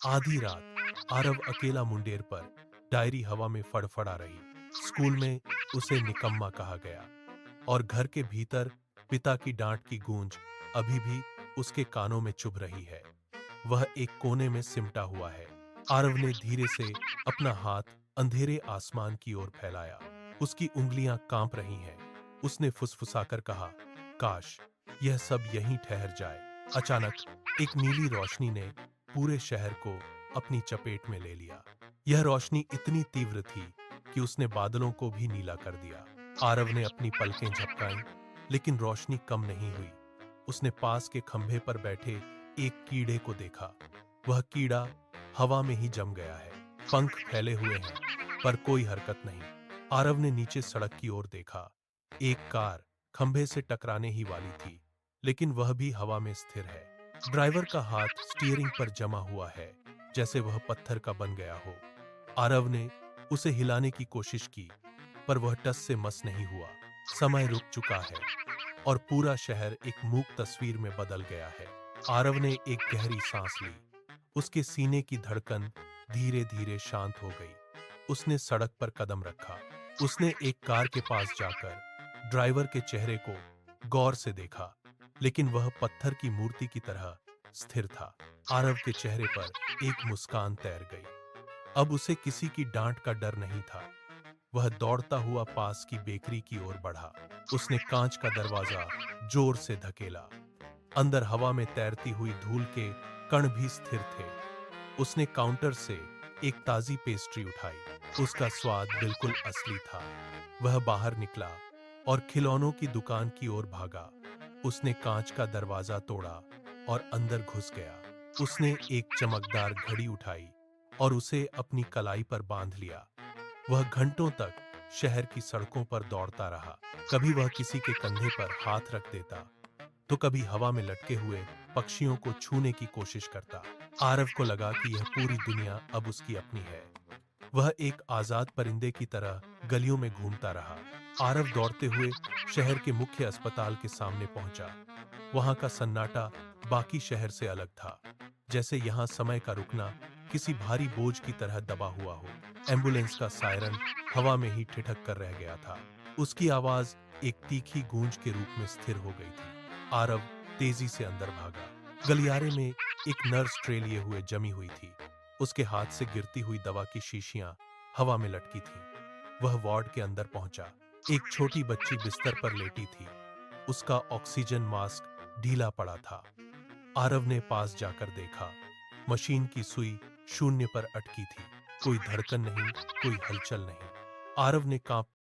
आधी रात आरव अकेला मुंडेर पर, डायरी हवा में फड़फड़ा रही। स्कूल में उसे निकम्मा कहा गया और घर के भीतर पिता की डांट की गूंज अभी भी उसके कानों में चुभ रही है। वह एक कोने में सिमटा हुआ है। आरव ने धीरे से अपना हाथ अंधेरे आसमान की ओर फैलाया। उसकी उंगलियां कांप रही हैं। उसने फुसफुसाकर कहा, काश यह सब यहीं ठहर जाए। अचानक एक नीली रोशनी ने पूरे शहर को अपनी चपेट में ले लिया। यह रोशनी इतनी तीव्र थी कि उसने बादलों को भी नीला कर दिया। आरव ने अपनी पलकें झपकाईं, लेकिन रोशनी कम नहीं हुई। उसने पास के खंभे पर बैठे एक कीड़े को देखा। वह कीड़ा हवा में ही जम गया है। पंख फैले हुए हैं, पर कोई हरकत नहीं। आरव ने नीचे सड़क की ओर देखा। एक कार खंभे से टकराने ही वाली थी, लेकिन वह भी हवा में स्थिर है। ड्राइवर का हाथ स्टीयरिंग पर जमा हुआ है, जैसे वह पत्थर का बन गया हो। आरव ने उसे हिलाने की कोशिश की, पर वह टस से मस नहीं हुआ। समय रुक चुका है और पूरा शहर एक मूक तस्वीर में बदल गया है। आरव ने एक गहरी सांस ली। उसके सीने की धड़कन धीरे धीरे शांत हो गई। उसने सड़क पर कदम रखा। उसने एक कार के पास जाकर ड्राइवर के चेहरे को गौर से देखा, लेकिन वह पत्थर की मूर्ति की तरह स्थिर था। आरव के चेहरे पर एक मुस्कान तैर गई। अब उसे किसी की डांट का डर नहीं था। वह दौड़ता हुआ पास की बेकरी की ओर बढ़ा। उसने कांच का दरवाजा जोर से धकेला। अंदर हवा में तैरती हुई धूल के कण भी स्थिर थे। उसने काउंटर से एक ताजी पेस्ट्री उठाई। उसका स्वाद बिल्कुल असली था। वह बाहर निकला और खिलौनों की दुकान की ओर भागा। उसने कांच का दरवाजा तोड़ा और अंदर घुस गया। उसने एक चमकदार घड़ी उठाई और उसे अपनी कलाई पर बांध लिया। वह घंटों तक शहर की सड़कों पर दौड़ता रहा। कभी वह किसी के कंधे पर हाथ रख देता, तो कभी हवा में लटके हुए पक्षियों को छूने की कोशिश करता। आरव को लगा कि यह पूरी दुनिया अब उसकी अपनी है। वह एक आजाद परिंदे की तरह गलियों में घूमता रहा। आरव दौड़ते हुए शहर के मुख्य अस्पताल के सामने पहुंचा। वहां का सन्नाटा बाकी शहर से अलग था, जैसे यहां समय का रुकना किसी भारी बोझ की तरह दबा हुआ हो। एम्बुलेंस का सायरन हवा में ही ठिठक कर रह गया था। उसकी आवाज एक तीखी गूंज के रूप में स्थिर हो गई थी। आरव तेजी से अंदर भागा। गलियारे में एक नर्स ट्रे लिए हुए जमी हुई थी। उसके हाथ से गिरती हुई दवा की शीशियां हवा में लटकी थीं। वह वार्ड के अंदर पहुंचा। एक छोटी बच्ची बिस्तर पर लेटी थी। उसका ऑक्सीजन मास्क ढीला पड़ा था। आरव ने पास जाकर देखा। मशीन की सुई शून्य पर अटकी थी। कोई धड़कन नहीं, कोई हलचल नहीं। आरव ने कांप